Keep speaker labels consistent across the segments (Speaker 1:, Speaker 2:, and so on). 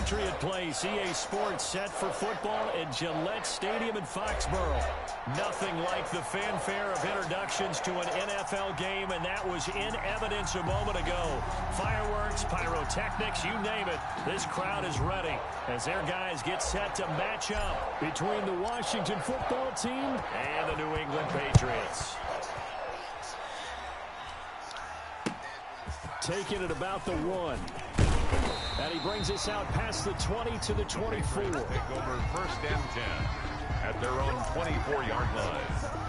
Speaker 1: Patriot Place, EA Sports set for football at Gillette Stadium in Foxborough. Nothing like the fanfare of introductions to an NFL game, and that was in evidence a moment ago. Fireworks, pyrotechnics, you name it. This crowd is ready as their guys get set to match up between the Washington football team and the New England Patriots. Taking it about the 1. And he brings us out past the 20 to the 24.
Speaker 2: Take over 1st and 10 at their own 24-yard line.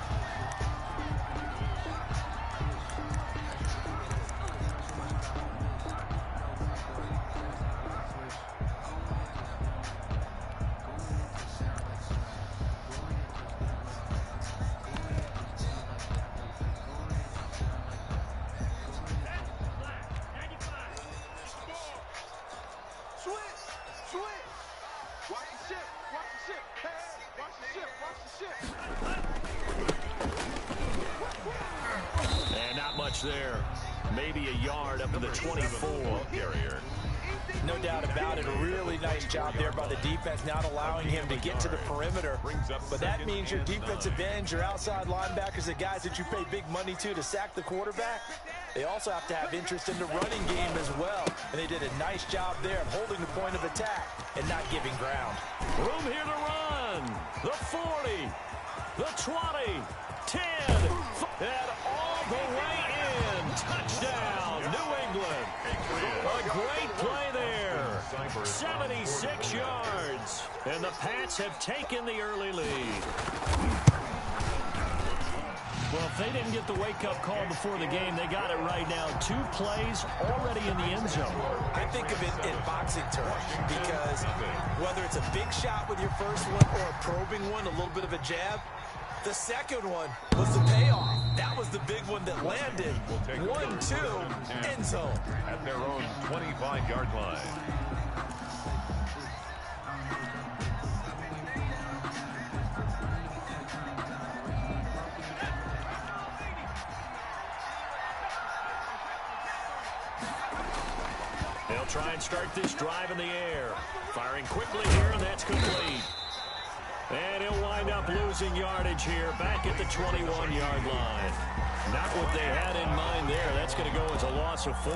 Speaker 1: And not much there. Maybe a yard up to the 24.
Speaker 2: Carrier.
Speaker 3: No doubt about it. A really nice job there by the defense, not allowing him to get to the perimeter. But that means your defensive ends, your outside linebackers, the guys that you pay big money to sack the quarterback, they also have to have interest in the running game as well. And they did a nice job there of holding the point of attack and not giving ground.
Speaker 1: Room here to run. The 40, the 20, 10, and all the way in. Touchdown, New England. A great play there. 76 yards. And the Pats have taken the early lead. Well, if they didn't get the wake-up call before the game, they got it right now. 2 plays already in the end zone.
Speaker 3: I think of it in boxing terms because whether it's a big shot with your first one or a probing one, a little bit of a jab, the second one was the payoff. That was the big one that landed. 1-2, end zone.
Speaker 2: At their own 25-yard line.
Speaker 1: They'll try and start this drive in the air. Firing quickly here, and that's complete. And he'll wind up losing yardage here back at the 21-yard line. Not what they had in mind there. That's going to go as a loss of 4.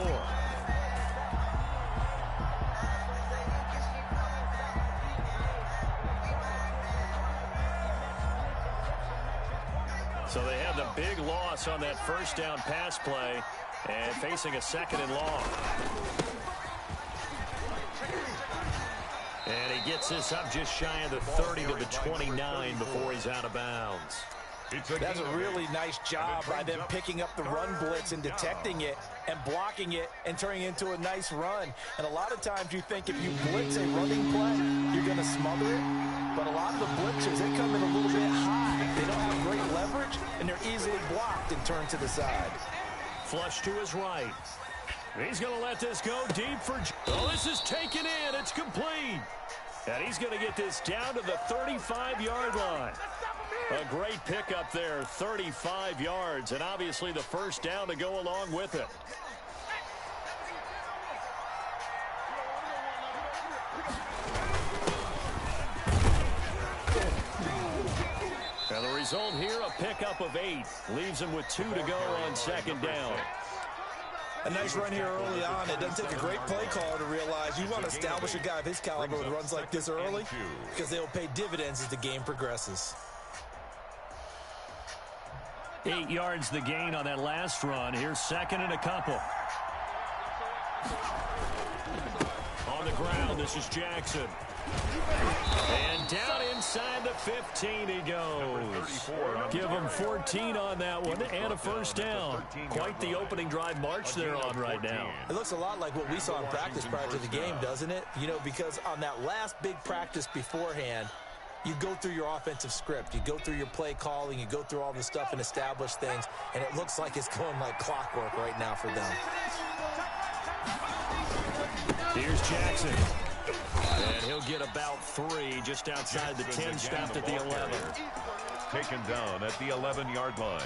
Speaker 1: So they have the big loss on that first down pass play and facing a 2nd and long. And he gets this up just shy of the 30 to the 29 before he's out of bounds.
Speaker 3: That's a really nice job by them picking up the run blitz and detecting it and blocking it and turning it into a nice run. And a lot of times you think if you blitz a running play, you're going to smother it. But a lot of the blitzers, they come in a little bit high. They don't have great leverage, and they're easily blocked and turned to the side.
Speaker 1: Flush to his right. He's going to let this go deep for... Oh, this is taken in. It's complete. And he's going to get this down to the 35-yard line. A great pickup there, 35 yards, and obviously the first down to go along with it. And the result here, a pickup of 8. Leaves him with 2 to go on 2nd down.
Speaker 3: A nice run here early on. It doesn't take a great play caller to realize you want to establish a guy of his caliber with runs like this early because they'll pay dividends as the game progresses.
Speaker 1: 8 yards the gain on that last run. Here's 2nd and a couple. On the ground, this is Jackson. And down inside the 15 he goes. Give him 14 on that one and a first down. Quite the opening drive march they're on right now.
Speaker 3: It looks a lot like what we saw in practice prior to the game, doesn't it? You know, because on that last big practice beforehand, you go through your offensive script. You go through your play calling. You go through all the stuff and establish things. And it looks like it's going like clockwork right now for them.
Speaker 1: Here's Jackson. And he'll get about 3 just outside the 10, stopped at the 11.
Speaker 2: Taken down at the 11-yard line.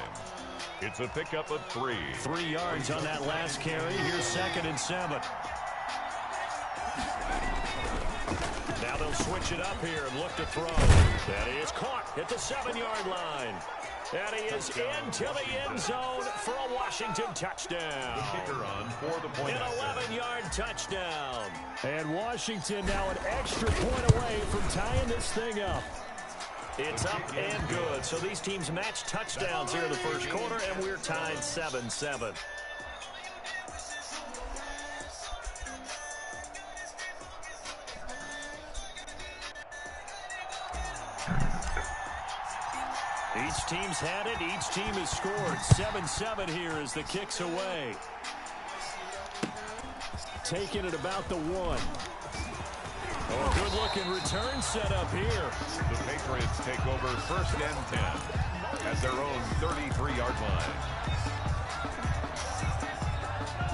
Speaker 2: It's a pickup of 3.
Speaker 1: 3 yards on that last carry. Here's 2nd and 7. switch it up here and look to throw. That is caught at the 7-yard line. And he is into the end zone for a Washington touchdown.
Speaker 2: Kicker on for the point.
Speaker 1: An 11-yard touchdown. And Washington now an extra point away from tying this thing up. It's up and good. So these teams match touchdowns here in the first quarter, and we're tied 7-7. Each team's had it. Each team has scored. 7-7 here as the kick's away. Taking it about the 1. Oh, good-looking return set up here.
Speaker 2: The Patriots take over 1st and 10 at their own 33-yard line.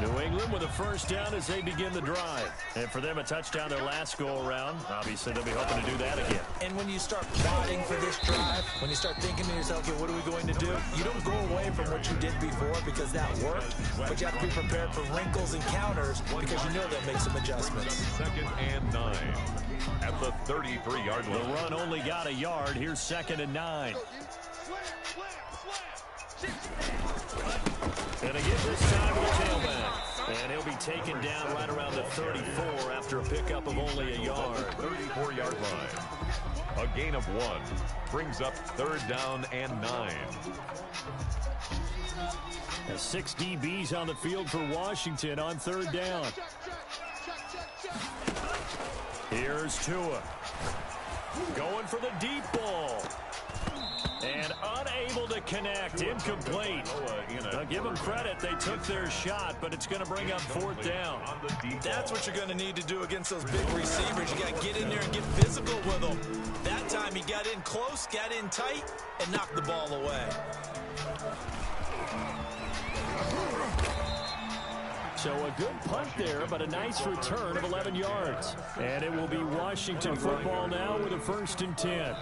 Speaker 1: New England with a first down as they begin the drive. And for them, a touchdown their last go-around. Obviously, they'll be hoping to do that again.
Speaker 3: And when you start plotting for this drive, when you start thinking to yourself, okay, what are we going to do? You don't go away from what you did before because that worked, but you have to be prepared for wrinkles and counters because you know they'll make some adjustments.
Speaker 2: 2nd and 9 at the 33-yard line.
Speaker 1: The run only got a yard. Here's 2nd and 9. And again this time with the tailback. And he'll be taken down right around the 34 after a pickup of only a yard.
Speaker 2: 34-yard line. A gain of 1 brings up 3rd down and 9.
Speaker 1: 6 DBs on the field for Washington on 3rd down. Here's Tua. Going for the deep ball. And unable to connect. Incomplete. Now give them credit. They took their shot, but it's going to bring up 4th down.
Speaker 3: That's what you're going to need to do against those big receivers. You got to get in there and get physical with them. That time he got in close, got in tight, and knocked the ball away.
Speaker 1: So a good punt there, but a nice return of 11 yards. And it will be Washington football now with a 1st and 10.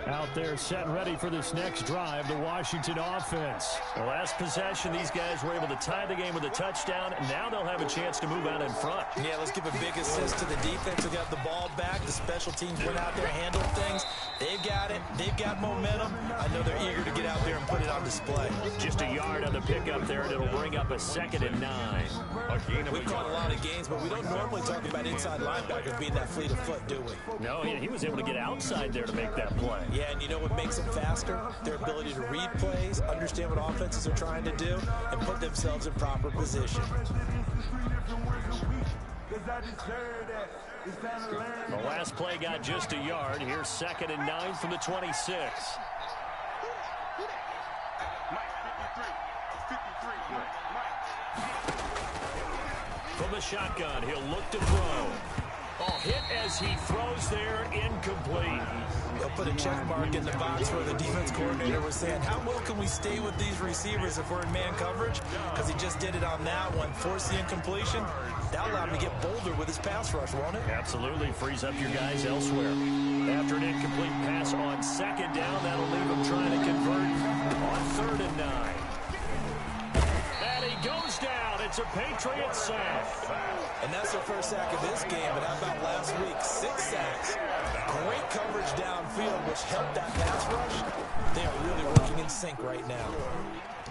Speaker 1: Out there set and ready for this next drive, the Washington offense. The last possession, these guys were able to tie the game with a touchdown, and now they'll have a chance to move out in front.
Speaker 3: Yeah, let's give a big assist to the defense who got the ball back. The special teams went out there, handled things. They've got it. They've got momentum. I know they're eager to get out there and put it on display.
Speaker 1: Just a yard on the pickup there, and it'll bring up a 2nd and 9.
Speaker 3: We've caught a lot of games, but we don't normally talk about inside linebackers being that fleet of foot, do we?
Speaker 1: No, he was able to get outside there to make that play.
Speaker 3: Yeah, and you know what makes them faster? Their ability to read plays, understand what offenses are trying to do, and put themselves in proper position.
Speaker 1: The last play got just a yard. Here's 2nd and 9 from the 26. From the shotgun, he'll look to throw. Oh, hit as he throws there, incomplete.
Speaker 3: They'll put a check mark in the box where the defense coordinator was saying, how well can we stay with these receivers if we're in man coverage? Because he just did it on that one, forced the incompletion. That'll allow him to get bolder with his pass rush, won't it?
Speaker 1: Absolutely, frees up your guys elsewhere. After an incomplete pass on 2nd down, that'll leave him trying to convert on 3rd and 9. And he goes down. It's a Patriot sack.
Speaker 3: And that's their first sack of this game, but how about last week? 6 sacks. Great coverage downfield, which helped that pass rush. They are really working in sync right now.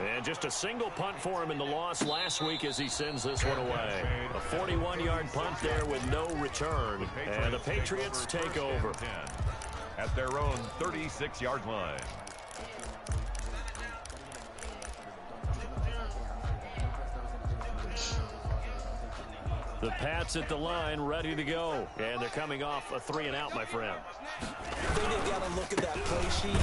Speaker 1: And just a single punt for him in the loss last week as he sends this one away. A 41-yard punt there with no return. And the Patriots take over
Speaker 2: at their own 36-yard line.
Speaker 1: The Pats at the line, ready to go. And they're coming off a 3-and-out, my friend.
Speaker 3: I think they've got to look at that play sheet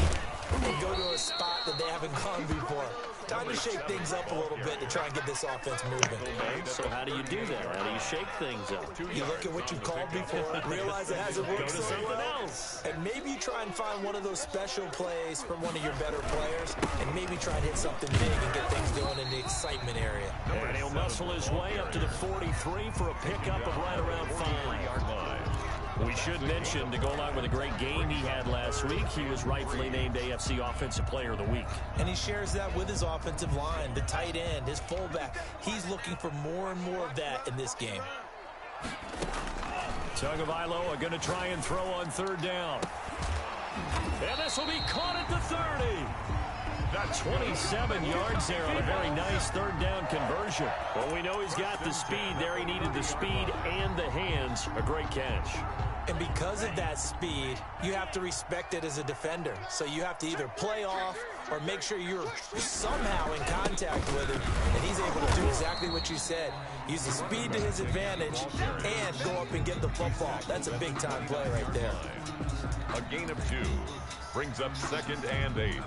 Speaker 3: and go to a spot that they haven't gone before. Time to shake things up a little bit to try and get this offense moving.
Speaker 1: Okay, so how do you do that? How do you shake things up?
Speaker 3: You look at what you've called before, realize it hasn't worked so
Speaker 1: something
Speaker 3: well,
Speaker 1: else.
Speaker 3: and maybe you try and find one of those special plays from one of your better players, and maybe try and hit something big and get things going in the excitement area.
Speaker 1: And he'll muscle his way up to the 43 for a pickup of right around 5. We should mention, to go along with a great game he had last week, he was rightfully named AFC Offensive Player of the Week.
Speaker 3: And he shares that with his offensive line, the tight end, his fullback. He's looking for more and more of that in this game.
Speaker 1: Tagovailoa going to try and throw on third down. And this will be caught at the 30. Got 27 yards there on a very nice third down conversion. Well, we know he's got the speed there. He needed the speed and the hands. A great catch.
Speaker 3: And because of that speed, you have to respect it as a defender. So you have to either play off or make sure you're somehow in contact with him. And he's able to do exactly what you said. Use the speed to his advantage and go up and get the football. That's a big-time play right there.
Speaker 2: A gain of 2 brings up 2nd and 8.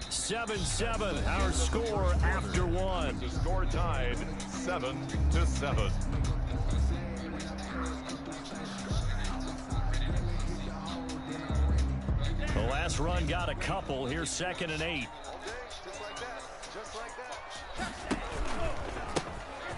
Speaker 1: 7-7, our score after 1.
Speaker 2: The score tied 7-7.
Speaker 1: The last run got a couple. Here's 2nd and 8.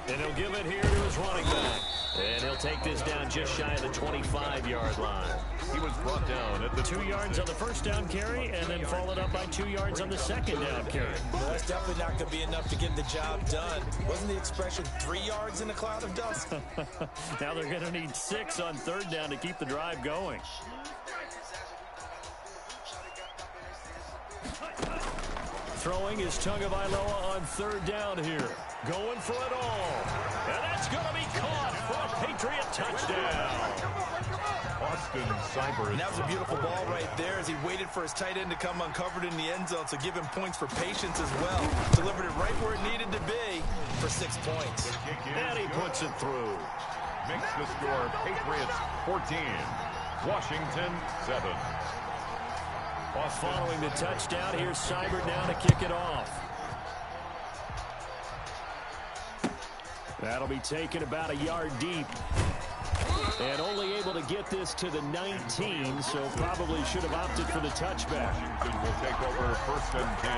Speaker 1: And he'll give it here to his running back. And he'll take this down just shy of the 25-yard line.
Speaker 2: He was brought down at the
Speaker 1: 2 yards on the first down carry and then followed up by 2 yards on the second down carry.
Speaker 3: Well, that's definitely not going to be enough to get the job done. Wasn't the expression 3 yards in a cloud of dust?
Speaker 1: Now they're going to need 6 on third down to keep the drive going. Throwing is Tagovailoa on third down here. Going for it all. And that's going to be caught for a Patriot touchdown.
Speaker 2: Austin Seibert.
Speaker 3: And that was a beautiful ball right there as he waited for his tight end to come uncovered in the end zone, so give him points for patience as well. Delivered it right where it needed to be for 6 points.
Speaker 1: And he puts it through.
Speaker 2: Makes the score Patriots 14, Washington 7.
Speaker 1: Following the touchdown, here's Seibert now to kick it off. That'll be taken about a yard deep. And only able to get this to the 19, so probably should have opted for the touchback.
Speaker 2: Washington will take over 1st and 10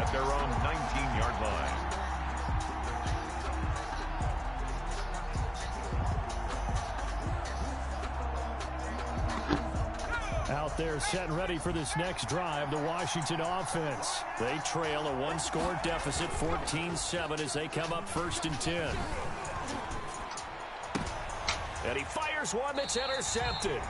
Speaker 2: at their own 19-yard line.
Speaker 1: Out there set and ready for this next drive, the Washington offense. They trail a 1-score deficit, 14-7, as they come up 1st and 10. And he fires one that's intercepted.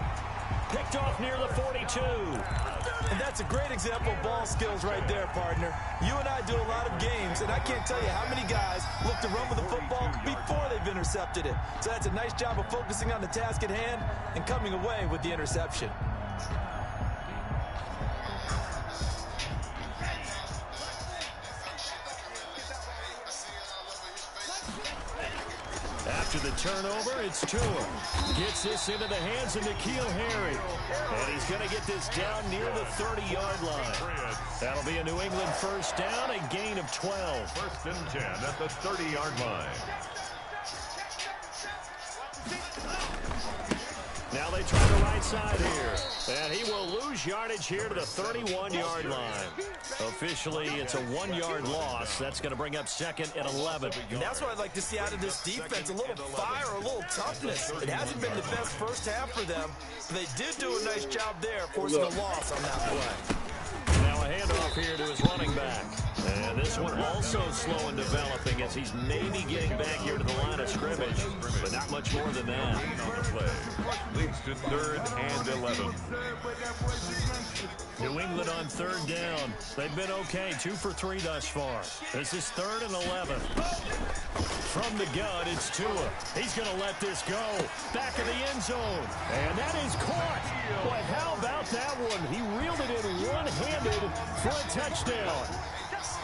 Speaker 1: Picked off near the 42.
Speaker 3: And that's a great example of ball skills right there, partner. You and I do a lot of games, and I can't tell you how many guys look to run with the football before they've intercepted it. So that's a nice job of focusing on the task at hand and coming away with the interception.
Speaker 1: After the turnover, it's Tua. Gets this into the hands of N'Keal Harry. And he's going to get this down near the 30-yard line. That'll be a New England first down, a gain of 12.
Speaker 2: 1st and 10 at the 30-yard line.
Speaker 1: Now they try the right side here. And he will lose yardage here to the 31-yard line. Officially, it's a 1-yard loss. That's going to bring up 2nd and 11.
Speaker 3: And that's what I'd like to see out of this defense. A little fire, a little toughness. It hasn't been the best first half for them. But they did do a nice job there, forcing a loss on that play.
Speaker 1: Now a handoff here to his running back. And this one also slow in developing as he's maybe getting back here to the line of scrimmage, but not much more than that.
Speaker 2: On the play. Leads to 3rd and 11.
Speaker 1: New England on third down. They've been okay, 2 for 3 thus far. This is 3rd and 11. From the gun, it's Tua. He's going to let this go. Back of the end zone. And that is caught. But how about that one? He reeled it in one-handed for a touchdown.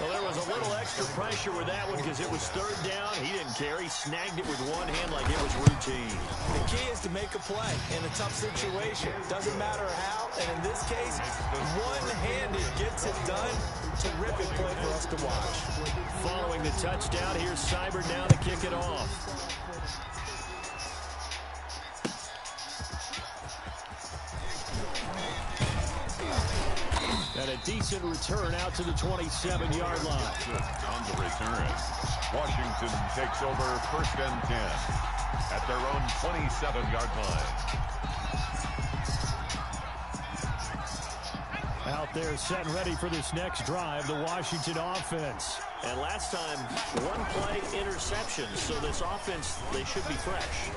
Speaker 1: Well, there was a little extra pressure with that one because it was 3rd down. He didn't care. He snagged it with one hand like it was routine.
Speaker 3: The key is to make a play in a tough situation. Doesn't matter how. And in this case, one-handed gets it done. Terrific play for us to watch.
Speaker 1: Following the touchdown, here's Seibert now to kick it off. And a decent return out to the 27-yard line.
Speaker 2: On the return, Washington takes over 1st and 10 at their own 27-yard line.
Speaker 1: Out there set and ready for this next drive, the Washington offense. And last time, one play interception. So this offense, they should be fresh.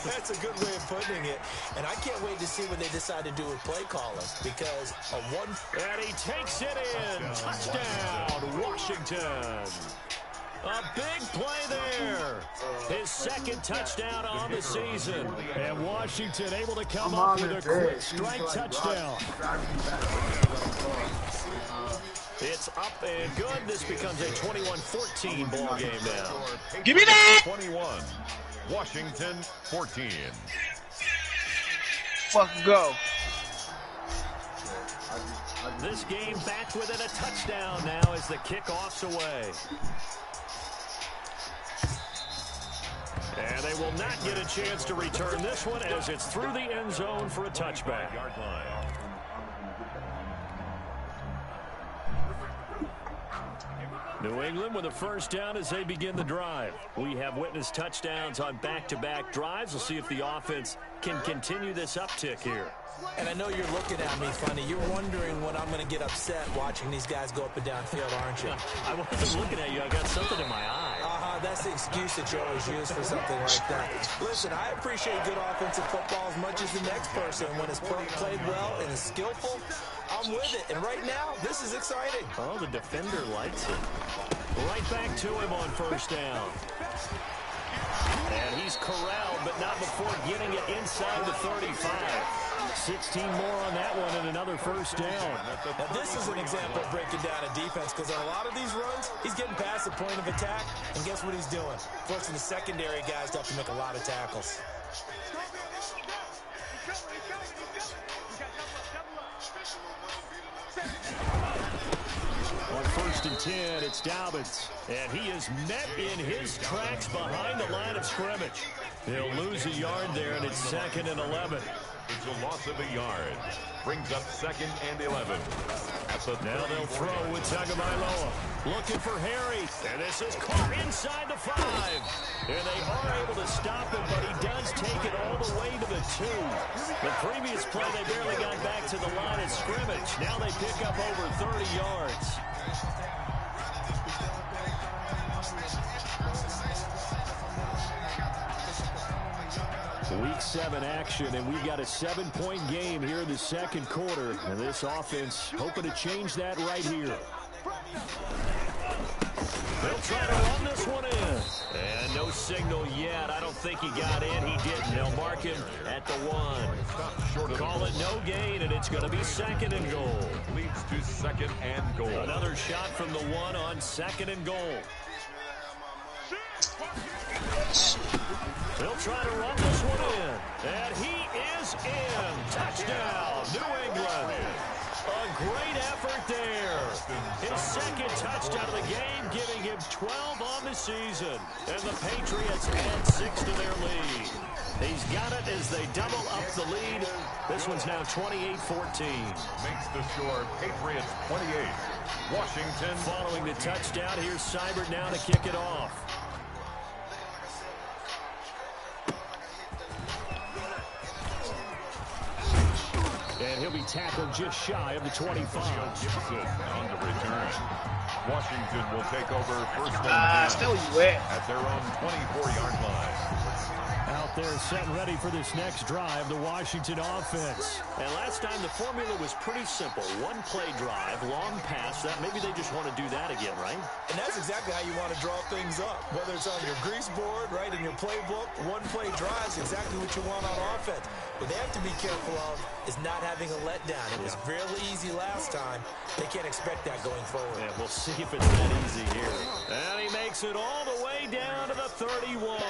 Speaker 3: That's a good way of putting it. And I can't wait to see what they decide to do with play calling. Because
Speaker 1: And he takes it in. Touchdown, Washington. A big play there. His second touchdown on the season. And Washington able to come up with a quick strike touchdown. It's up and good. This becomes a 21-14 ball game now.
Speaker 4: Give me that!
Speaker 2: 21. Washington 14.
Speaker 4: Fucking go.
Speaker 1: This game back within a touchdown now as the kickoff's away. And they will not get a chance to return this one as it's through the end zone for a touchback. New England with a first down as they begin the drive. We have witnessed touchdowns on back-to-back drives. We'll see if the offense can continue this uptick here.
Speaker 3: And I know you're looking at me funny. You're wondering when I'm going to get upset watching these guys go up and down field, aren't you?
Speaker 1: I wasn't looking at you. I got something in my eye.
Speaker 3: That's the excuse that you always use for something like that. Listen, I appreciate good offensive football as much as the next person. When it's played well and is skillful, I'm with it. And right now, this is exciting.
Speaker 1: Oh, the defender likes it. Right back to him on first down. And he's corralled, but not before getting it inside the 35. 16 more on that one and another first down.
Speaker 3: Now, this is an example of breaking down a defense because on a lot of these runs, he's getting past the point of attack, and guess what he's doing? Forcing the secondary guys to have to make a lot of tackles.
Speaker 1: On first and 10, it's Dobbins. And he is met in his tracks behind the line of scrimmage. He'll lose a yard there, and it's 2nd and 11.
Speaker 2: It's a loss of a yard. Brings up 2nd and 11.
Speaker 1: Now they'll throw with Tagovailoa. Looking for Harry. And this is caught inside the 5. And they are able to stop him, but he does take it all the way to the 2. The previous play, they barely got back to the line of scrimmage. Now they pick up over 30 yards. Week 7 action, and we've got a 7-point game here in the second quarter. And this offense hoping to change that right here. They'll try to run this one in. And no signal yet. I don't think he got in. He didn't. They'll mark him at the 1. Call it no gain, and it's going to be 2nd and goal.
Speaker 2: Leads to 2nd and goal.
Speaker 1: Another shot from the 1 on 2nd and goal. They'll try to run this one in. And he is in. Touchdown, New England. A great effort there. His second touchdown of the game, giving him 12 on the season. And the Patriots add 6 to their lead. He's got it as they double up the lead. This one's now 28-14.
Speaker 2: Makes the score Patriots 28. Washington.
Speaker 1: Following the touchdown, here's Seibert now to kick it off. And he'll be tackled just shy of the 25.
Speaker 2: Gibson on the return. Washington will take over first and 10
Speaker 4: Still wet.
Speaker 2: at their own 24-yard line.
Speaker 1: Out there set ready for this next drive, the Washington offense. And last time the formula was pretty simple. One play drive, long pass. That maybe they just want to do that again, right?
Speaker 3: And that's exactly how you want to draw things up. Whether it's on your grease board, right, in your playbook, one play drive is exactly what you want on offense. What they have to be careful of is not having a letdown. It was fairly easy last time. They can't expect that going forward.
Speaker 1: Yeah, we'll see if it's that easy here. And he makes it all the way down to the 31.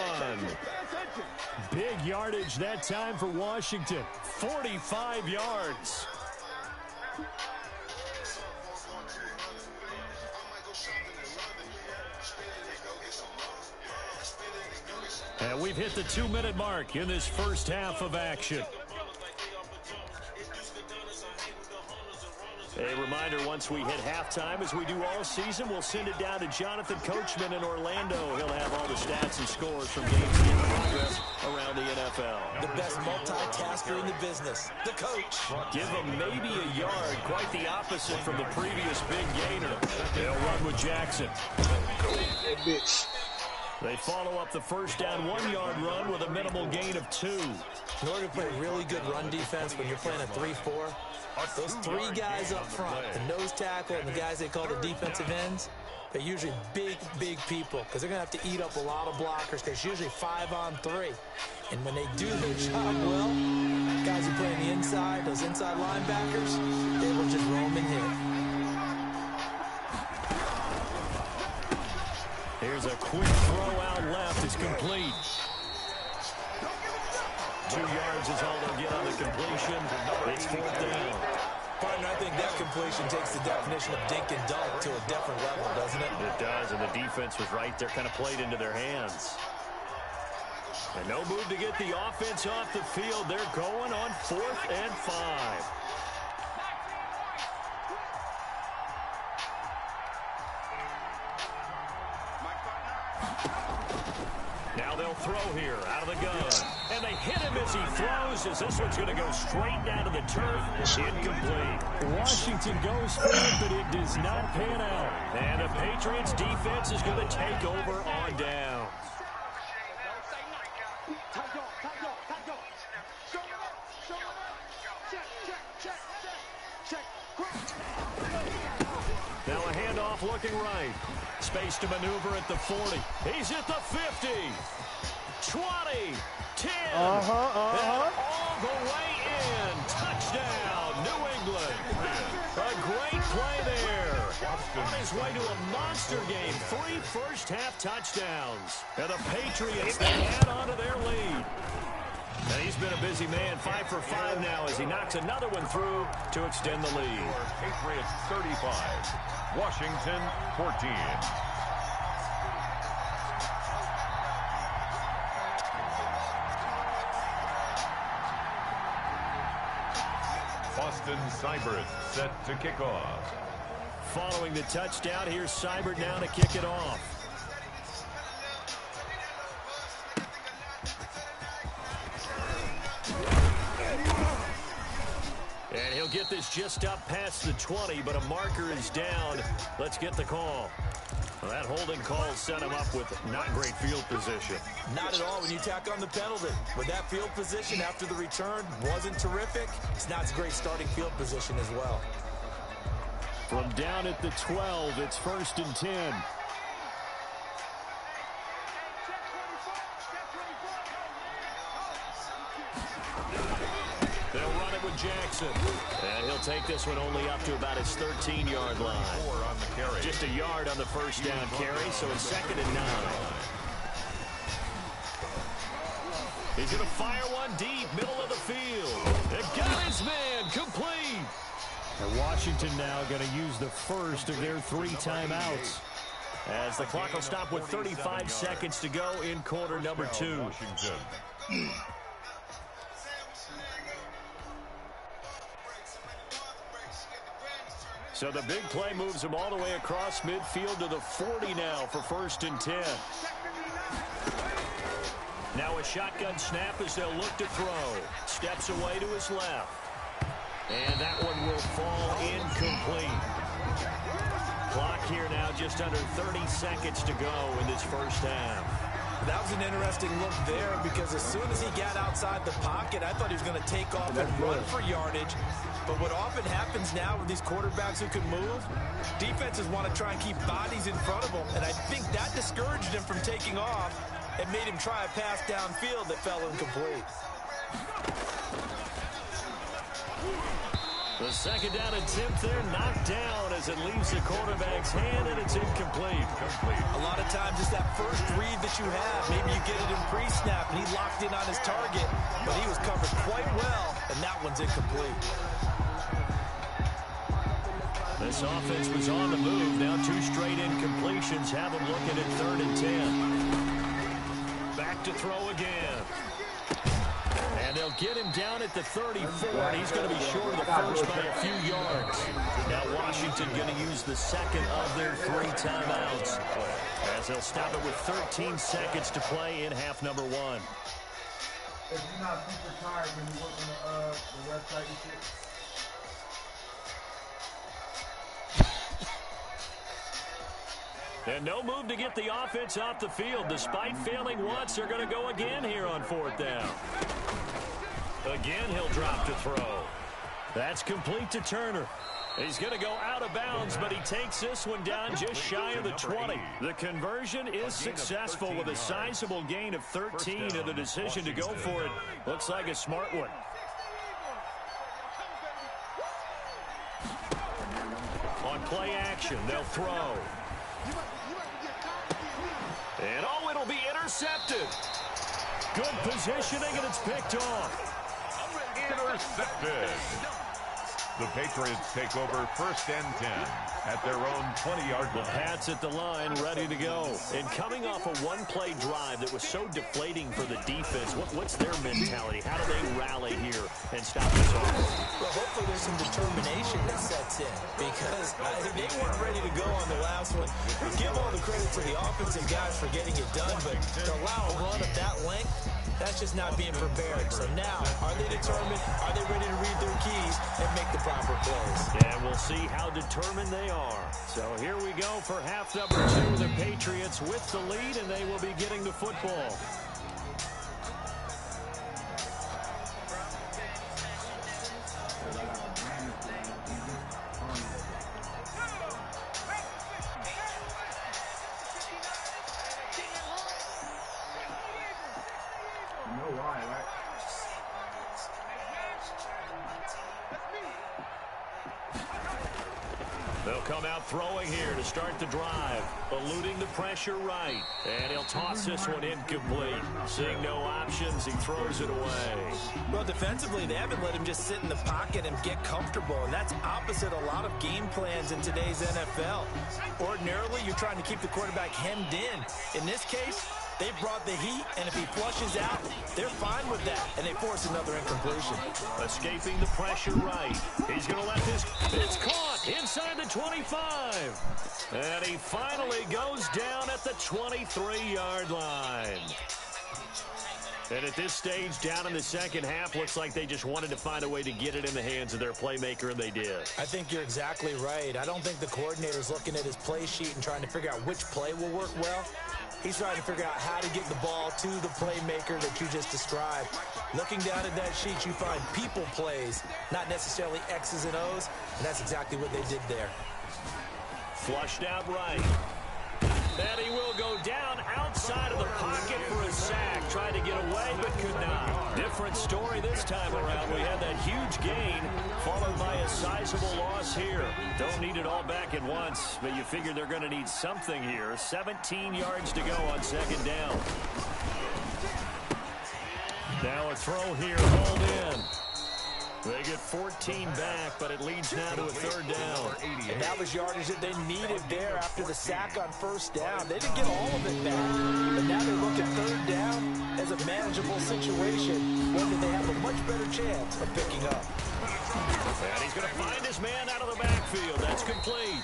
Speaker 1: Big yardage that time for Washington. 45 yards. And we've hit the 2-minute mark in this first half of action. A reminder, once we hit halftime, as we do all season, we'll send it down to Jonathan Coachman in Orlando. He'll have all the stats and scores from games in progress around the NFL.
Speaker 3: The best multitasker in the business, the coach.
Speaker 1: Give him maybe a yard, quite the opposite from the previous big gainer. They'll run with Jackson.
Speaker 4: That bitch.
Speaker 1: They follow up the first down 1-yard run with a minimal gain of 2.
Speaker 3: In order to play really good run defense when you're playing a 3-4, those 3 guys up front, the nose tackle and the guys they call the defensive ends, they're usually big, big people because they're going to have to eat up a lot of blockers because it's usually 5 on 3. And when they do their job well, guys who play on the inside, those inside linebackers, they will just roam and hit.
Speaker 1: Here's a quick throw out left. It's complete. 2 yards is all they'll get on the completion. It's 4th down.
Speaker 3: Partner, I think that completion takes the definition of dink and dunk to a different level, doesn't it?
Speaker 1: It does, and the defense was right there, kind of played into their hands. And no move to get the offense off the field. They're going on 4th and 5. Now they'll throw here out of the gun. And they hit him as he throws, as this one's going to go straight down to the turf. Incomplete. Washington goes for it, but it does not pan out. And the Patriots defense is going to take over on downs. Now a handoff looking right. Space to maneuver at the 40. He's at the 50. 20. 10. And all the way in. Touchdown, New England. A great play there. On his way to a monster game. 3 first-half touchdowns. And the Patriots, they add on to their lead. And he's been a busy man, 5 for 5 now as he knocks another one through to extend the lead.
Speaker 2: Patriots 35, Washington 14. Austin Seibert set to kick off.
Speaker 1: Following the touchdown, here's Seibert now to kick it off. And he'll get this just up past the 20, but a marker is down. Let's get the call. Well, that holding call set him up with not great field position.
Speaker 3: Not at all when you tack on the penalty. With that field position after the return wasn't terrific, it's not a great starting field position as well.
Speaker 1: From down at the 12, it's 1st and 10. They'll run it with Jackson. And he'll take this one only up to about his 13-yard line. Just a yard on the first down carry, so it's 2nd and 9. He's going to fire one deep, middle of the field. They got his man, complete. And Washington now going to use the first of their 3 timeouts, as the clock will stop with 35 seconds to go in quarter number 2. So the big play moves them all the way across midfield to the 40 now for 1st and 10. Now a shotgun snap as they'll look to throw. Steps away to his left. And that one will fall incomplete. Clock here now just under 30 seconds to go in this first half.
Speaker 3: That was an interesting look there because as soon as he got outside the pocket, I thought he was going to take off and run for yardage. But what often happens now with these quarterbacks who can move, defenses want to try and keep bodies in front of them. And I think that discouraged him from taking off and made him try a pass downfield that fell incomplete.
Speaker 1: The 2nd down attempt there knocked down as it leaves the quarterback's hand, and it's incomplete.
Speaker 3: A lot of times it's that first read that you have. Maybe you get it in pre-snap, and he locked in on his target, but he was covered quite well, and that one's incomplete.
Speaker 1: This offense was on the move. Now 2 straight incompletions have them looking at 3rd and 10. Back to throw again. And they'll get him down at the 34, and he's going to be short of the first by a few yards. Now Washington going to use the second of their 3 timeouts, as they'll stop it with 13 seconds to play in half number 1.
Speaker 5: If you're not super tired when you work on the website and shit.
Speaker 1: And no move to get the offense off the field. Despite failing once, they're going to go again here on 4th down. Again, he'll drop to throw. That's complete to Turner. He's going to go out of bounds, but he takes this one down just shy of the 20. The conversion is successful with a sizable gain of 13, and the decision to go for it looks like a smart one. On play action, they'll throw. And oh, it'll be intercepted. Good positioning, and it's picked off.
Speaker 2: Intercepted. The Patriots take over 1st and 10 at their own 20-yard line.
Speaker 1: The Pats at the line, ready to go. And coming off a one-play drive that was so deflating for the defense, what's their mentality? How do they rally here and stop this offense?
Speaker 3: Well, hopefully there's some determination that sets in, because they weren't ready to go on the last one. Give all the credit to the offensive guys for getting it done, but to allow a run of that length, that's just not being prepared. So now, are they determined? Are they ready to read their keys and make the proper plays?
Speaker 1: And we'll see how determined they are. So here we go for half number 2. The Patriots with the lead, and they will be getting the football. They'll come out throwing here to start the drive, eluding the pressure right. And he'll toss this one incomplete. Seeing no options, he throws it away.
Speaker 3: Well, defensively, they haven't let him just sit in the pocket and get comfortable, and that's opposite a lot of game plans in today's NFL. Ordinarily, you're trying to keep the quarterback hemmed in. In this case, they brought the heat, and if he flushes out, they're fine with that, and they force another incompletion.
Speaker 1: Escaping the pressure right. He's going to let this. It's caught inside the 25. And he finally goes down at the 23-yard line. And at this stage, down in the second half, looks like they just wanted to find a way to get it in the hands of their playmaker, and they did.
Speaker 3: I think you're exactly right. I don't think the coordinator's looking at his play sheet and trying to figure out which play will work well. He's trying to figure out how to get the ball to the playmaker that you just described. Looking down at that sheet, you find people plays, not necessarily X's and O's, and that's exactly what they did there.
Speaker 1: Flushed out right. And he will go down outside of the pocket for a sack. Tried to get away, but could not. Different story this time around. We had that huge gain, followed by a sizable loss here. Don't need it all back at once, but you figure they're going to need something here. 17 yards to go on 2nd down. Now a throw here, hauled in. They get 14 back, but it leads now to a 3rd down.
Speaker 3: And that was yardage that they needed there after the sack on 1st down. They didn't get all of it back, but now they look at 3rd down as a manageable situation, one that they have a much better chance of picking up.
Speaker 1: And he's going to find his man out of the backfield. That's complete.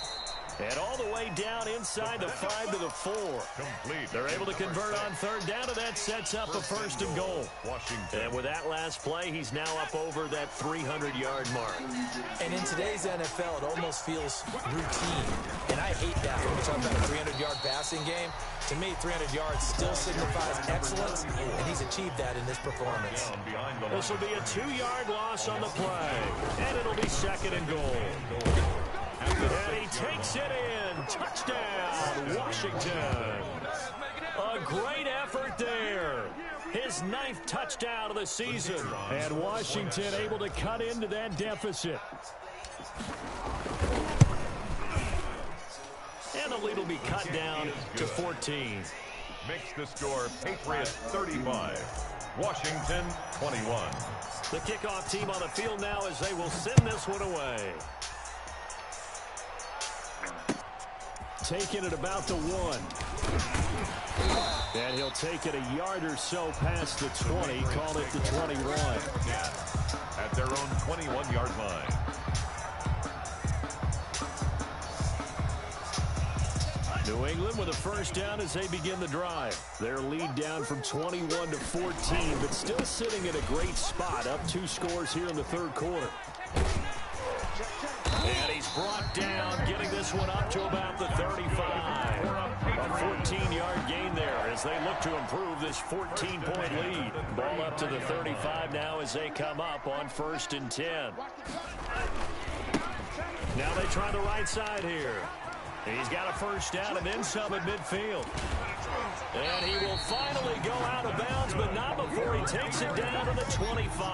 Speaker 1: And all the way down inside the 5 to the 4.
Speaker 2: Complete.
Speaker 1: They're able to convert on 3rd down, and that sets up a 1st and goal.
Speaker 2: Washington.
Speaker 1: And with that last play, he's now up over that 300-yard mark.
Speaker 3: And in today's NFL, it almost feels routine. And I hate that when we talk about a 300-yard passing game. To me, 300 yards still signifies excellence, and he's achieved that in this performance.
Speaker 1: This will be a 2-yard loss on the play, and it'll be 2nd and goal. And he takes it in. Touchdown, Washington. A great effort there. His 9th touchdown of the season. And Washington able to cut into that deficit. And the lead will be cut down to 14.
Speaker 2: Makes the score Patriots 35, Washington 21.
Speaker 1: The kickoff team on the field now as they will send this one away. Taking it about the 1. And he'll take it a yard or so past the 20, call it the 21.
Speaker 2: At their own 21-yard line.
Speaker 1: New England with a first down as they begin the drive. Their lead down from 21 to 14, but still sitting in a great spot. Up 2 scores here in the third quarter. And he's brought down, getting this one up to about the 35. A 14-yard gain there as they look to improve this 14-point lead. Ball up to the 35 now as they come up on 1st and 10. Now they try the right side here. He's got a first down and then some at midfield. And he will finally go out of bounds, but not before he takes it down to the 25.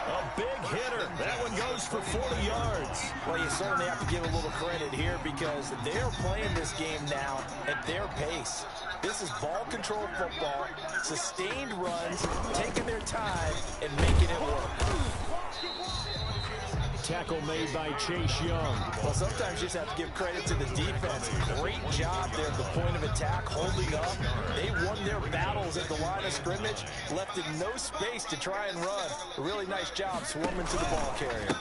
Speaker 1: A big hitter. That one goes for 40 yards.
Speaker 3: Well, you certainly have to give a little credit here because they're playing this game now at their pace. This is ball control football, sustained runs, taking their time and making it work.
Speaker 1: Tackle made by Chase Young.
Speaker 3: Well, sometimes you just have to give credit to the defense. Great job there at the point of attack, holding up. They won their battles at the line of scrimmage, left in no space to try and run. A really nice job swarming to the ball carrier.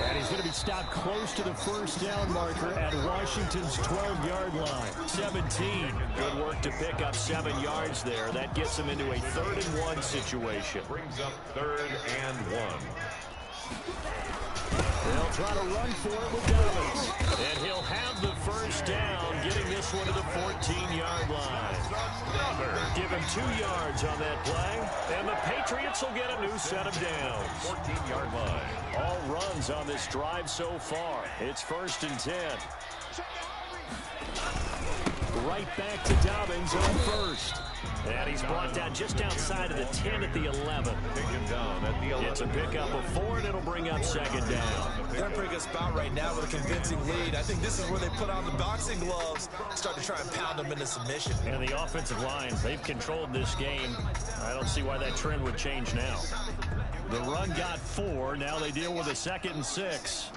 Speaker 1: And he's going to be stopped close to the first down marker at Washington's 12-yard line. 17. Good work to pick up 7 yards there. That gets him into a 3rd and 1 situation.
Speaker 2: Brings up 3rd and 1.
Speaker 1: They'll try to run for it with Dobbins. And he'll have the first down, getting this one to the 14-yard line. Give him 2 yards on that play. And the Patriots will get a new set of downs.
Speaker 2: 14-yard line.
Speaker 1: All runs on this drive so far. It's 1st and 10. Right back to Dobbins on 1st. And he's brought down just outside of the 10 at the 11.
Speaker 2: Take him down at the 11.
Speaker 1: It's a pickup of 4, and it'll bring up 2nd down.
Speaker 3: They're in a pretty good spot right now with a convincing lead. I think this is where they put on the boxing gloves, start to try and pound them into submission.
Speaker 1: And the offensive line, they've controlled this game. I don't see why that trend would change now. The run got 4. Now they deal with a 2nd and 6.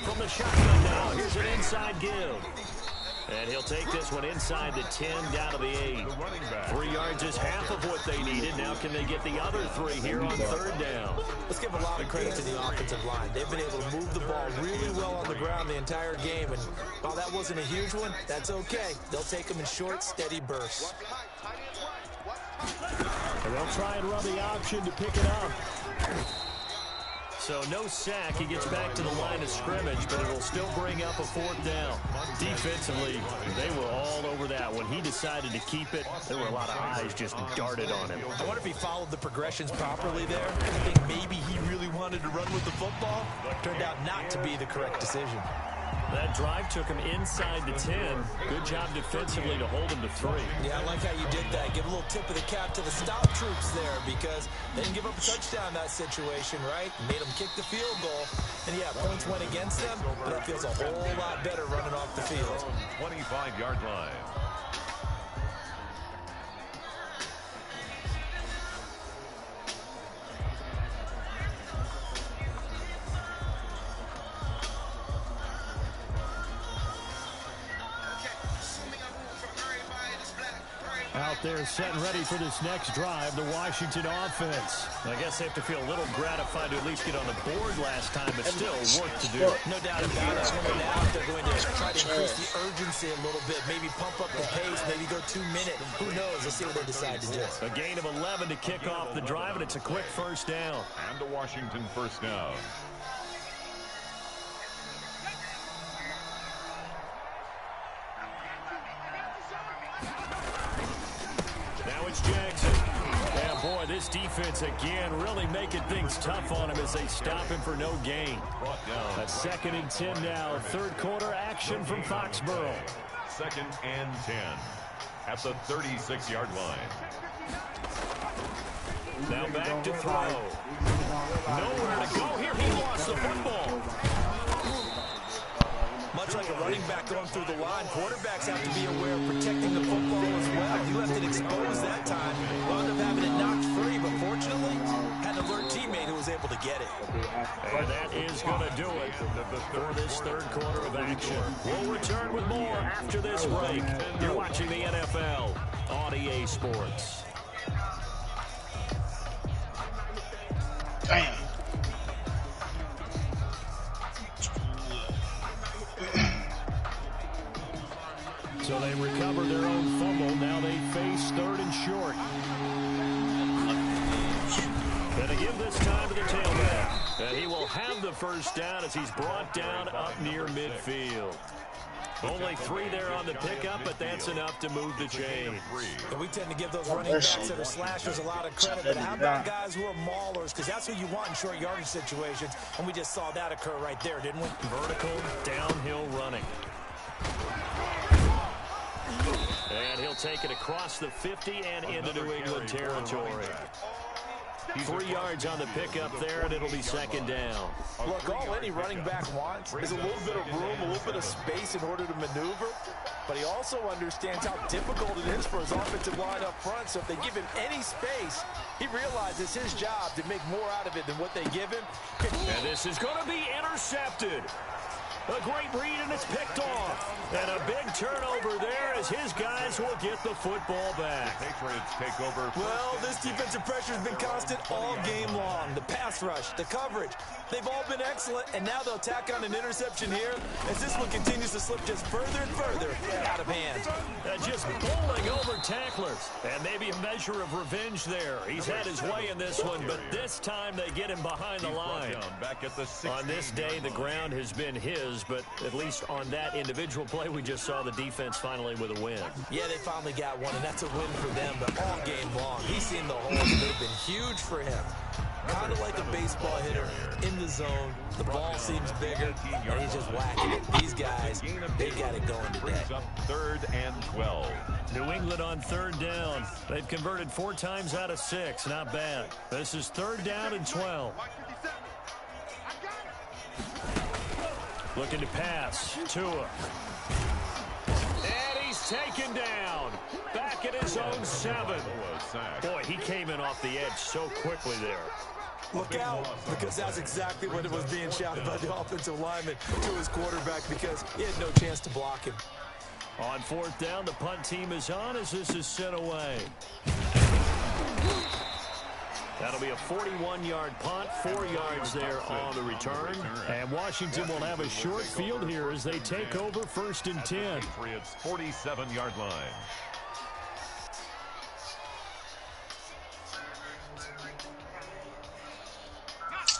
Speaker 1: From the shotgun now, here's an inside give. And he'll take this one inside the 10, down to the 8. 3 yards is half of what they needed. Now can they get the other 3 here on 3rd down?
Speaker 3: Let's give a lot of credit to the offensive line. They've been able to move the ball really well on the ground the entire game. And while that wasn't a huge one, that's okay. They'll take them in short, steady bursts.
Speaker 1: And they'll try and run the option to pick it up. So no sack. He gets back to the line of scrimmage, but it'll still bring up a 4th down. Defensively, they were all over that. When he decided to keep it, there were a lot of eyes just darted on him.
Speaker 3: I wonder if he followed the progressions properly there. I think maybe he really wanted to run with the football. Turned out not to be the correct decision.
Speaker 1: That drive took him inside the 10. Good job defensively to hold him to 3.
Speaker 3: Yeah, I like how you did that. Give a little tip of the cap to the stop troops there because they didn't give up a touchdown in that situation, right? Made them kick the field goal. And, yeah, points went against them, but it feels a whole lot better running off the field.
Speaker 2: 25-yard line.
Speaker 1: Out there set and ready for this next drive, the Washington offense. I guess they have to feel a little gratified to at least get on the board last time, but still work to do.
Speaker 3: No doubt about it. Now they're going to try to increase the urgency a little bit, maybe pump up the pace, maybe go 2 minutes. Who knows? Let's see what they decide to do.
Speaker 1: A gain of 11 to kick off the drive, and it's a quick first down.
Speaker 2: And a Washington first down.
Speaker 1: Now it's Jackson. And boy, this defense again really making things tough on him as they stop him for no gain. A 2nd and 10 now. 3rd quarter action from Foxborough.
Speaker 2: 2nd and 10 at the 36-yard line.
Speaker 1: Now back to throw. Nowhere to go here. He lost the football.
Speaker 3: Much like a running back going through the line, quarterbacks have to be aware of protecting the football as well. You left it exposed that time. Wound up having it knocked free, but fortunately, had an alert teammate who was was able to get it.
Speaker 1: And that is going to do it for this third quarter of action. We'll return with more after this break. You're watching the NFL on EA Sports.
Speaker 4: Damn.
Speaker 1: So they recovered their own fumble. Now they face third and short. And to give this time to the tailback. And he will have the first down as he's brought down up near midfield. Only 3 there on the pickup, but that's enough to move the chains.
Speaker 3: And we tend to give those running backs that are slashers a lot of credit. But how about guys who are maulers? Because that's who you want in short yardage situations. And we just saw that occur right there, didn't we?
Speaker 1: Vertical downhill running. And he'll take it across the 50 and into New England territory. 3 yards on the pickup there, and it'll be second down.
Speaker 3: Look, all any running back wants is a little bit of room, a little bit of space in order to maneuver. But he also understands how difficult it is for his offensive line up front. So if they give him any space, he realizes his job to make more out of it than what they give him.
Speaker 1: And this is going to be intercepted. A great read, and it's picked off. And a big turnover there as his guys will get the football back.
Speaker 2: The Patriots take over.
Speaker 3: Well, this defensive pressure has been constant all game long. The pass rush, the coverage, they've all been excellent, and now they'll tack on an interception here as this one continues to slip just further and further out of hand.
Speaker 1: Just bowling over tacklers, and maybe a measure of revenge there. He's had his way in this one, but this time they get him behind the line.
Speaker 2: Back at the
Speaker 1: On this day, the ground has been his, but at least on that individual play, we just saw the defense finally with a win.
Speaker 3: Yeah, they finally got one, and that's a win for them, but all game long, he's seen the holes, and they've been huge for him. Kind of like a baseball hitter in the zone. The ball seems bigger, and he's just whacking it. These guys, they got it going today.
Speaker 2: Third and 12.
Speaker 1: New England on third down. They've converted 4 times out of 6. Not bad. This is third down and 12. Looking to pass. Tua. And he's taken down. Back at his own 7. Boy, he came in off the edge so quickly there.
Speaker 3: Look out, because that's exactly what it was being shouted by the offensive lineman to his quarterback, because he had no chance to block him.
Speaker 1: On fourth down, the punt team is on as this is sent away. That'll be a 41-yard punt, 4 yards there on the return. And Washington will have a short field here as they take over first and 10.
Speaker 2: Patriots 47-yard line.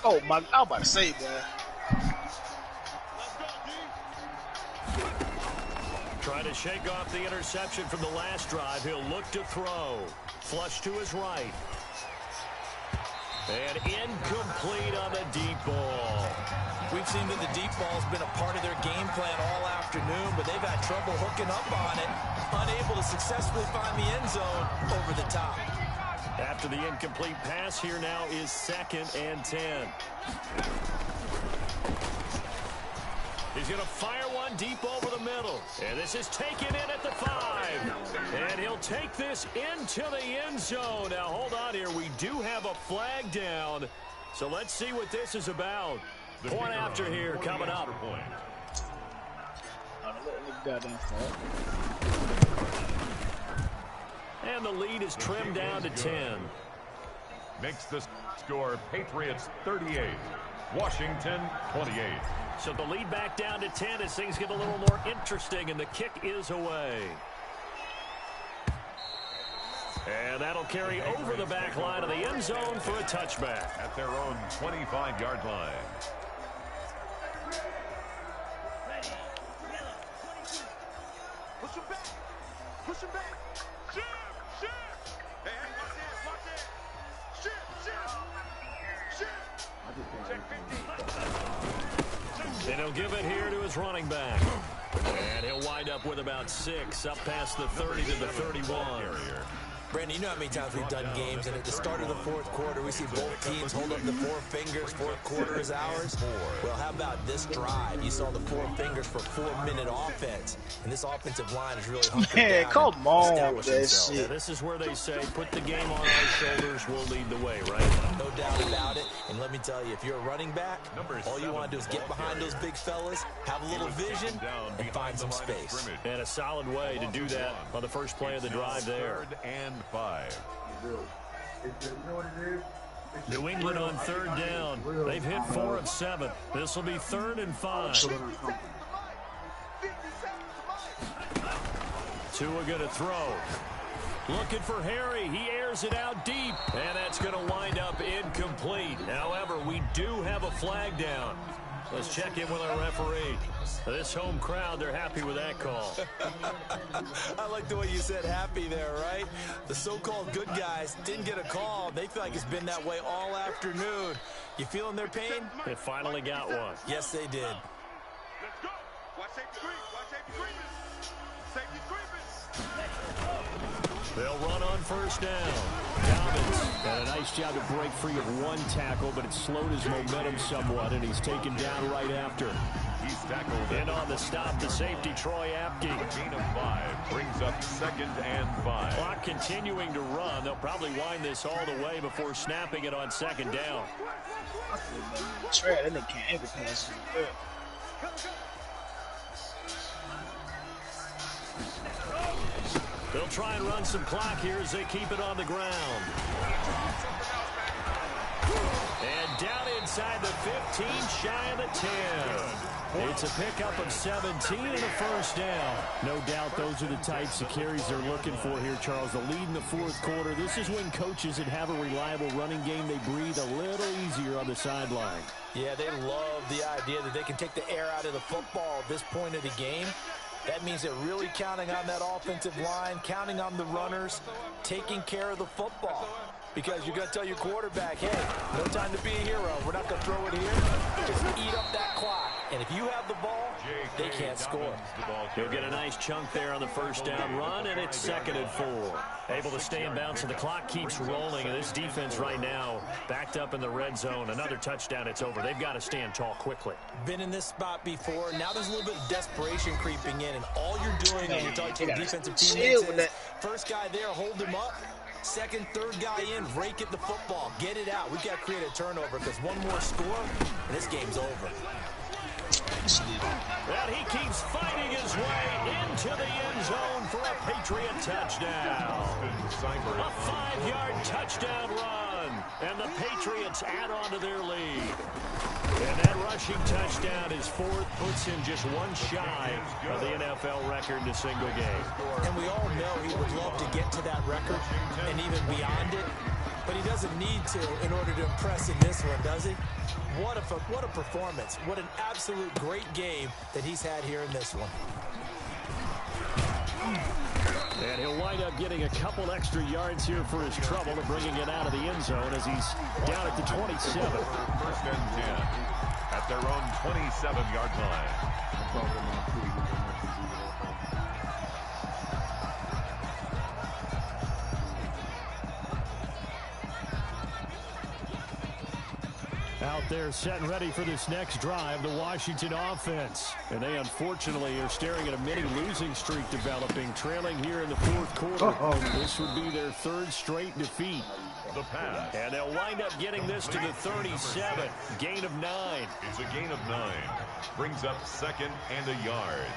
Speaker 4: Oh my! I was about to say, man.
Speaker 1: Trying to shake off the interception from the last drive. He'll look to throw. Flush to his right. And incomplete on the deep ball.
Speaker 3: We've seen that the deep ball's been a part of their game plan all afternoon, but they've had trouble hooking up on it, unable to successfully find the end zone over the top.
Speaker 1: After the incomplete pass, here now is second and 10. He's going to fire one deep over the middle. And this is taken in at the 5. And he'll take this into the end zone. Now, hold on here. We do have a flag down. So let's see what this is about. Point after here coming up. And the lead is trimmed down to 10.
Speaker 2: Makes the score Patriots 38, Washington 28.
Speaker 1: So the lead back down to 10 as things get a little more interesting, and the kick is away. And that'll carry over the back line of the end zone for a touchback.
Speaker 2: At their own 25-yard line.
Speaker 6: Push him back. Push him back. Shift. Hey, watch this. Shift. Check 15.
Speaker 1: And he'll give it here to his running back. And he'll wind up with about 6 up past the 30 to the 31.
Speaker 3: Brandon, you know how many times we've done games, and at the start of the fourth quarter, we see both teams hold up the four fingers, fourth quarter is ours. Well, how about this drive? You saw the four fingers for 4-minute offense, and this offensive line is really hunkered down.
Speaker 4: Man, come on with that
Speaker 3: themselves.
Speaker 4: shit.
Speaker 1: Yeah, this is where they say, put the game on our shoulders, we'll lead the way, right?
Speaker 3: No doubt about it. And let me tell you, if you're a running back, all you want to do is get behind those big fellas, have a little vision, and find some space.
Speaker 1: And a solid way to do that on the first play of the drive there.
Speaker 2: 3rd and 5.
Speaker 5: You know what it is?
Speaker 1: New England on 3rd down. They've hit 4 of 7. This will be 3rd and 5. Tua going to throw. Looking for Harry. He airs it out deep. And that's going to wind up incomplete. However, we do have a flag down. Let's check in with our referee. This home crowd, they're happy with that call.
Speaker 3: I like the way you said happy there, right? The so-called good guys didn't get a call. They feel like it's been that way all afternoon. You feeling their pain?
Speaker 1: They finally got one.
Speaker 3: Yes, they did.
Speaker 6: Let's go. Watch safety creep. Watch safety creeping. Safety creeping.
Speaker 1: They'll run on 1st down. Dobbins had a nice job to break free of one tackle, but it slowed his momentum somewhat, and he's taken down right after.
Speaker 2: He's tackled.
Speaker 1: And on the stop, the safety, Troy Apke.
Speaker 2: Gain of 5 brings up 2nd and 5.
Speaker 1: Clock continuing to run. They'll probably wind this all the way before snapping it on 2nd down.
Speaker 4: Trey, that nigga can't ever pass it.
Speaker 1: They'll try and run some clock here as they keep it on the ground. And down inside the 15, shy of the 10. It's a pickup of 17 and a 1st down. No doubt those are the types of carries they're looking for here, Charles. The lead in the 4th quarter. This is when coaches that have a reliable running game, they breathe a little easier on the sideline.
Speaker 3: Yeah, they love the idea that they can take the air out of the football at this point of the game. That means they're really counting on that offensive line, counting on the runners, taking care of the football. Because you're going to tell your quarterback, hey, no time to be a hero. We're not going to throw it here. Just eat up that clock. And if you have the ball, they can't score.
Speaker 1: He'll get a nice chunk there on the 1st down run, and it's 2nd and 4. Able to stay in bounds, and the clock keeps rolling. And this defense right now backed up in the red zone. Another touchdown, it's over. They've got to stand tall quickly.
Speaker 3: Been in this spot before. Now there's a little bit of desperation creeping in, and all you're doing when you're talking to your defensive teammates is first guy there, hold him up. 2nd, 3rd guy in, rake at the football. Get it out. We've got to create a turnover because one more score, and this game's over.
Speaker 1: And he keeps fighting his way into the end zone for a Patriot touchdown. A 5-yard touchdown run. And the Patriots add on to their lead. And that rushing touchdown is 4th, puts him just one shy of the NFL record in a single game.
Speaker 3: And we all know he would love to get to that record and even beyond it, but he doesn't need to in order to impress in this one, does he? What a performance. What an absolute great game that he's had here in this one.
Speaker 1: And he'll wind up getting a couple extra yards here for his trouble and bringing it out of the end zone as he's down at the 27.
Speaker 2: 1st and 10 at their own 27-yard line.
Speaker 1: Out there set and ready for this next drive, the Washington offense. And they unfortunately are staring at a mini losing streak developing, trailing here in the 4th quarter. This would be their 3rd straight defeat.
Speaker 2: The pass.
Speaker 1: And they'll wind up getting this to the 37. Gain of 9.
Speaker 2: It's a gain of 9. Brings up 2nd and a yard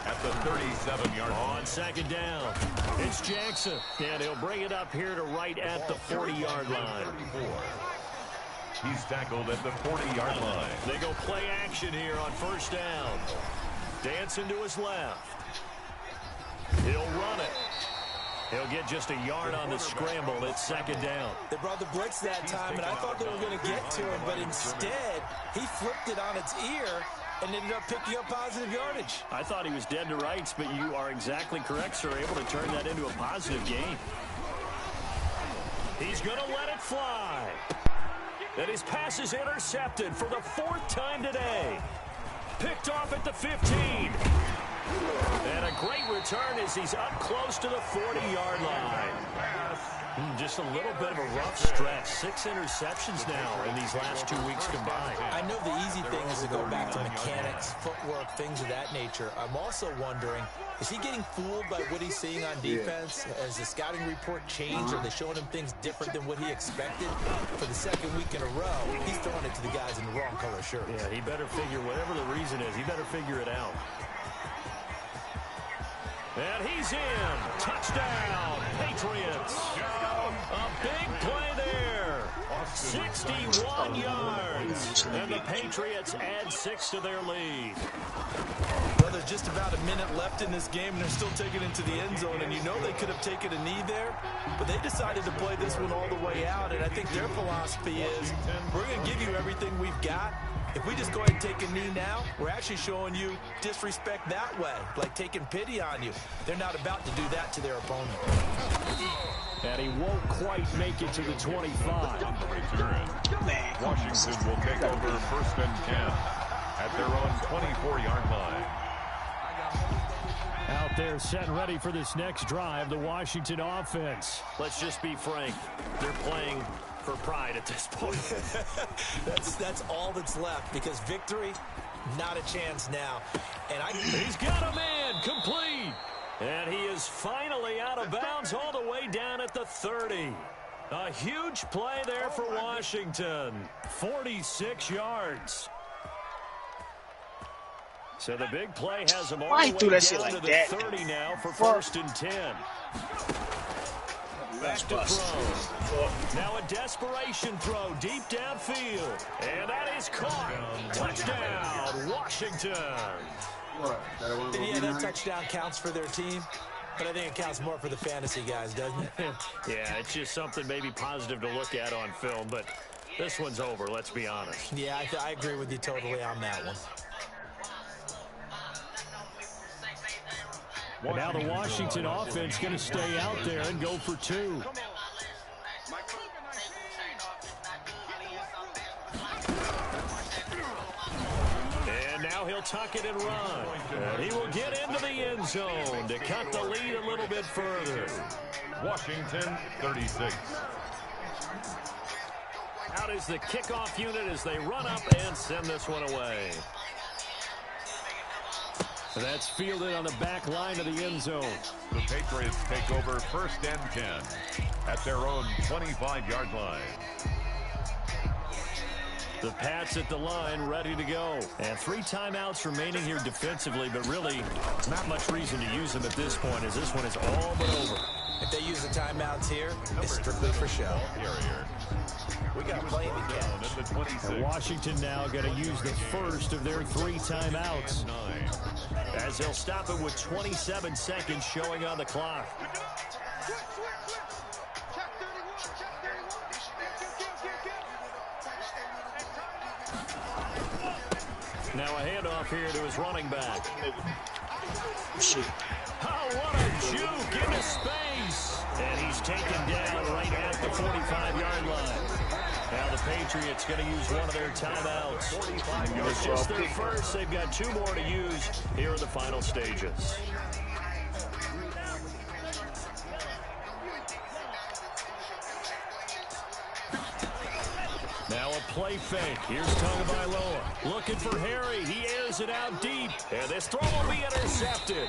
Speaker 2: at the 37-yard line.
Speaker 1: On 2nd down, it's Jackson. And he'll bring it up here to right at the 40-yard line.
Speaker 2: 34. He's tackled at the 40-yard line.
Speaker 1: They go play action here on 1st down. Dancing to his left. He'll run it. He'll get just a yard on the scramble. It's 2nd down.
Speaker 3: They brought the blitz that time, and I thought they were going to get to him, but instead, he flipped it on its ear and ended up picking up positive yardage.
Speaker 1: I thought he was dead to rights, but you are exactly correct, sir. Able to turn that into a positive gain. He's going to let it fly. And his pass is intercepted for the 4th time today. Picked off at the 15. And a great return as he's up close to the 40-yard line. Just a little bit of a rough stretch. 6 interceptions now in these last 2 weeks combined.
Speaker 3: I know the easy thing is to go back to mechanics, footwork, things of that nature. I'm also wondering, is he getting fooled by what he's seeing on defense? Has the scouting report changed? Are they showing him things different than what he expected? For the second week in a row, he's throwing it to the guys in the wrong color shirt.
Speaker 1: Yeah, he better figure, whatever the reason is, he better figure it out. And he's in. Touchdown, Patriots. A big play there. 61 yards. And the Patriots add 6 to their lead.
Speaker 3: Well, there's just about a minute left in this game, and they're still taking it to the end zone. And you know they could have taken a knee there, but they decided to play this one all the way out. And I think their philosophy is, we're going to give you everything we've got. If we just go ahead and take a knee now, we're actually showing you disrespect that way, like taking pity on you. They're not about to do that to their opponent.
Speaker 1: And he won't quite make it to the 25.
Speaker 2: Washington will take over 1st and 10 at their own 24-yard line.
Speaker 1: Out there set and ready for this next drive, the Washington offense. Let's just be frank. They're playing for pride at this point.
Speaker 3: That's all that's left, because victory, not a chance now. And
Speaker 1: he's got a man complete. And he is finally out of bounds all the way down at the 30. A huge play there for Washington. 46 yards. So the big play has him all the way down to the 30 now for 1st and 10. Back to throw. Now a desperation throw deep downfield. And that is caught. Touchdown, Washington.
Speaker 3: Yeah, that touchdown counts for their team, but I think it counts more for the fantasy guys, doesn't it?
Speaker 1: Yeah, it's just something maybe positive to look at on film, but this one's over, let's be honest.
Speaker 3: Yeah, I agree with you totally on that one.
Speaker 1: And now the Washington offense going to stay out there and go for 2. And now he'll tuck it and run. And he will get into the end zone to cut the lead a little bit further.
Speaker 2: Washington 36.
Speaker 1: Out is the kickoff unit as they run up and send this one away. That's fielded on the back line of the end zone.
Speaker 2: The Patriots take over 1st and 10 at their own 25-yard line.
Speaker 1: The Pats at the line, ready to go. And 3 timeouts remaining here defensively, but really not much reason to use them at this point, as this one is all but over.
Speaker 3: If they use the timeouts here, it's strictly for show. We got to play the catch.
Speaker 1: And Washington now going to use the first of their 3 timeouts, as they'll stop it with 27 seconds showing on the clock. Now a handoff here to his running back. Oh, what a juke into space. And he's taken down right at the 45-yard line. Now the Patriots going to use one of their timeouts. It's just their first. They've got 2 more to use here in the final stages. Now a play fake. Here's Tagovailoa looking for Harry. He airs it out deep. And this throw will be intercepted.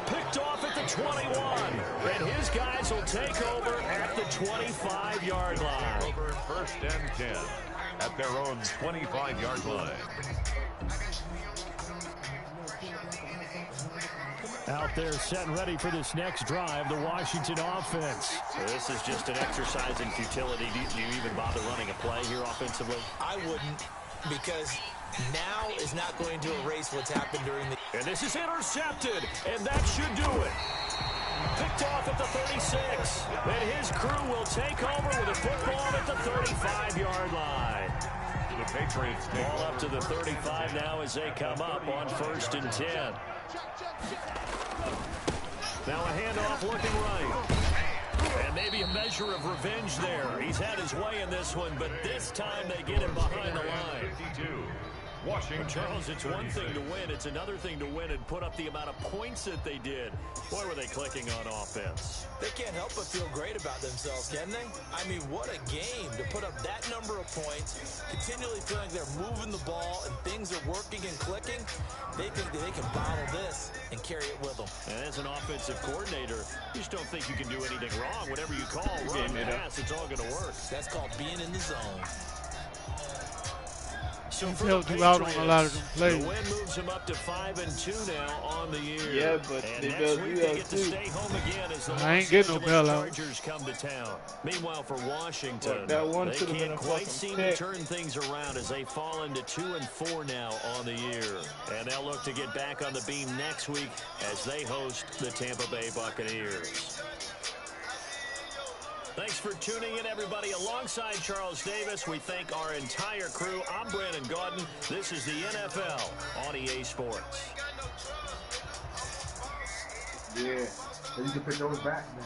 Speaker 1: Picked off at the 21. And his guys will take over at the 25-yard line.
Speaker 2: Over 1st and 10 at their own 25-yard line.
Speaker 1: Out there set and ready for this next drive, the Washington offense. So this is just an exercise in futility. Do you even bother running a play here offensively?
Speaker 3: I wouldn't, because now is not going to erase what's happened during the...
Speaker 1: And this is intercepted, and that should do it. Picked off at the 36. And his crew will take over with a football at the 35-yard line.
Speaker 2: The Patriots
Speaker 1: ball up to the 35 now as they come up on 1st and 10. Now a handoff looking right. And maybe a measure of revenge there. He's had his way in this one, but this time they get him behind the line.
Speaker 2: 52. Washington.
Speaker 1: Charles, it's one thing to win. It's another thing to win and put up the amount of points that they did. Boy, were they clicking on offense.
Speaker 3: They can't help but feel great about themselves, can they? I mean, what a game to put up that number of points, continually feeling they're moving the ball and things are working and clicking. They think that they can bottle this and carry it with them.
Speaker 1: And as an offensive coordinator, you just don't think you can do anything wrong. Whatever you call, run, pass, it's all going to work.
Speaker 3: That's called being in the zone.
Speaker 1: So
Speaker 7: He's
Speaker 1: for
Speaker 7: helped
Speaker 1: the
Speaker 7: you out on
Speaker 1: Patriots,
Speaker 7: a lot of them plays.
Speaker 1: the win moves them up to 5-2 now on the year.
Speaker 4: Yeah, but
Speaker 1: and
Speaker 4: they
Speaker 1: next
Speaker 4: bailed
Speaker 1: week
Speaker 4: you
Speaker 1: they
Speaker 4: out
Speaker 1: get to
Speaker 4: too.
Speaker 1: stay home again as the
Speaker 7: I ain't
Speaker 1: Los
Speaker 7: getting no
Speaker 1: Angeles
Speaker 7: bailout.
Speaker 1: Chargers come to town. Meanwhile, for Washington,
Speaker 4: Look, that one
Speaker 1: they
Speaker 4: should've been
Speaker 1: can't
Speaker 4: a
Speaker 1: quite
Speaker 4: fucking
Speaker 1: seem
Speaker 4: pick.
Speaker 1: to turn things around as they fall into 2-4 now on the year. And they'll look to get back on the beam next week as they host the Tampa Bay Buccaneers. Thanks for tuning in, everybody. Alongside Charles Davis, we thank our entire crew. I'm Brandon Gaudin. This is the NFL on EA Sports.
Speaker 5: Yeah. So you can pick those back then.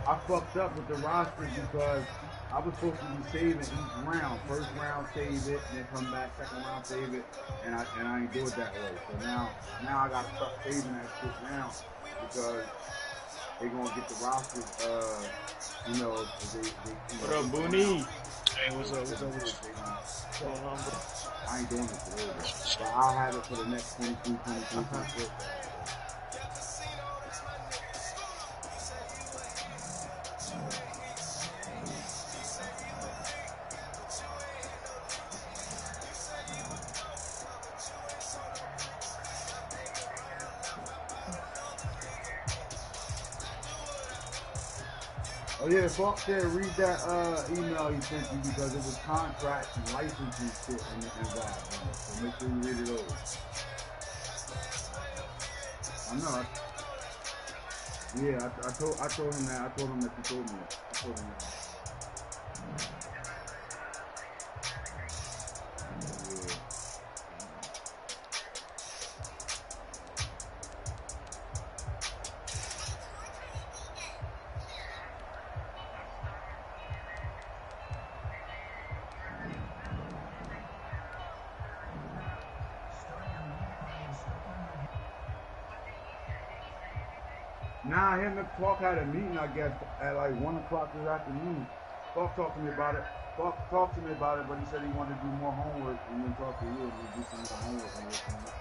Speaker 5: I fucked up with the roster because I was supposed to be saving each round. First round, save it, then come back. Second round, save it, and I ain't do it that way. So now I gotta start saving that shit now because they gonna get the rosters.
Speaker 4: What up, Booney?
Speaker 7: Hey, what's up? What's up?
Speaker 5: I ain't doing it today, but I'll have it for the next 22, 23, 24. Oh yeah, Falk said read that email he sent you because it was contracts and licensing shit involved in it. So make sure you read it over. I know. I told him that. I told him that you told me that. I told him that. Nah, him and Clark had a meeting, I guess, at like 1 o'clock this afternoon. Clark talked to me about it. Clark talked to me about it, but he said he wanted to do more homework and then talk to you and do some more homework and work on it.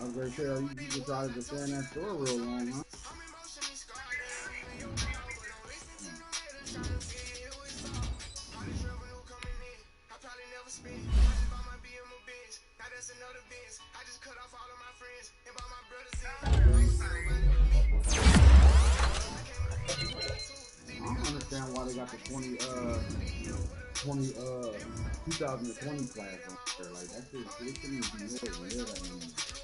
Speaker 5: I was gonna say, you decided to stay in that store real long, huh? I don't understand why they got the 2020 class on there. Like, that shit, it shouldn't even be more than that.